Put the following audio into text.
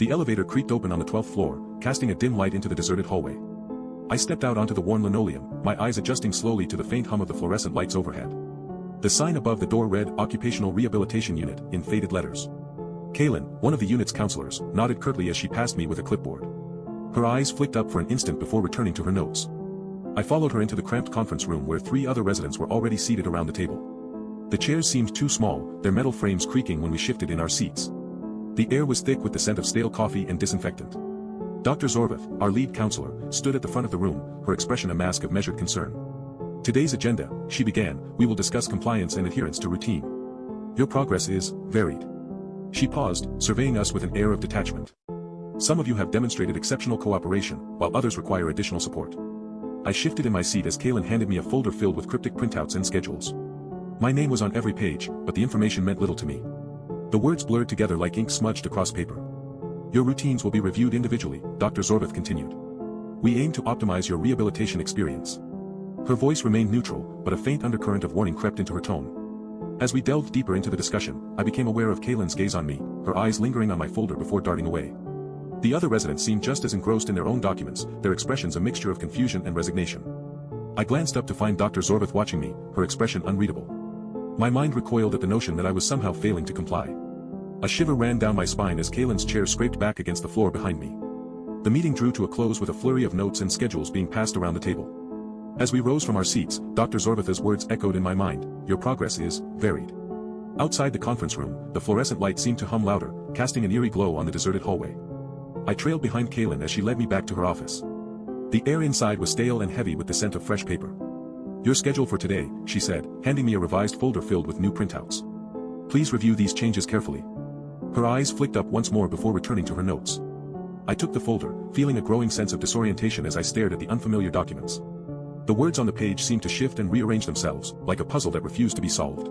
The elevator creaked open on the 12th floor, casting a dim light into the deserted hallway. I stepped out onto the worn linoleum, my eyes adjusting slowly to the faint hum of the fluorescent lights overhead. The sign above the door read Occupational Rehabilitation Unit in faded letters. Kaylin, one of the unit's counselors, nodded curtly as she passed me with a clipboard. Her eyes flicked up for an instant before returning to her notes. I followed her into the cramped conference room where 3 other residents were already seated around the table. The chairs seemed too small, their metal frames creaking when we shifted in our seats. The air was thick with the scent of stale coffee and disinfectant. Dr. Zorvath, our lead counselor, stood at the front of the room, her expression a mask of measured concern. Today's agenda, she began, we will discuss compliance and adherence to routine. Your progress is varied. She paused, surveying us with an air of detachment. Some of you have demonstrated exceptional cooperation, while others require additional support. I shifted in my seat as Kaylin handed me a folder filled with cryptic printouts and schedules. My name was on every page, but the information meant little to me. The words blurred together like ink smudged across paper. Your routines will be reviewed individually, Dr. Zorvath continued. We aim to optimize your rehabilitation experience. Her voice remained neutral, but a faint undercurrent of warning crept into her tone. As we delved deeper into the discussion, I became aware of Kaylin's gaze on me, her eyes lingering on my folder before darting away. The other residents seemed just as engrossed in their own documents, their expressions a mixture of confusion and resignation. I glanced up to find Dr. Zorvath watching me, her expression unreadable. My mind recoiled at the notion that I was somehow failing to comply. A shiver ran down my spine as Kaylin's chair scraped back against the floor behind me. The meeting drew to a close with a flurry of notes and schedules being passed around the table. As we rose from our seats, Dr. Zorvath's words echoed in my mind, your progress is varied. Outside the conference room, the fluorescent light seemed to hum louder, casting an eerie glow on the deserted hallway. I trailed behind Kaylin as she led me back to her office. The air inside was stale and heavy with the scent of fresh paper. Your schedule for today, she said, handing me a revised folder filled with new printouts. Please review these changes carefully. Her eyes flicked up once more before returning to her notes. I took the folder, feeling a growing sense of disorientation as I stared at the unfamiliar documents. The words on the page seemed to shift and rearrange themselves, like a puzzle that refused to be solved.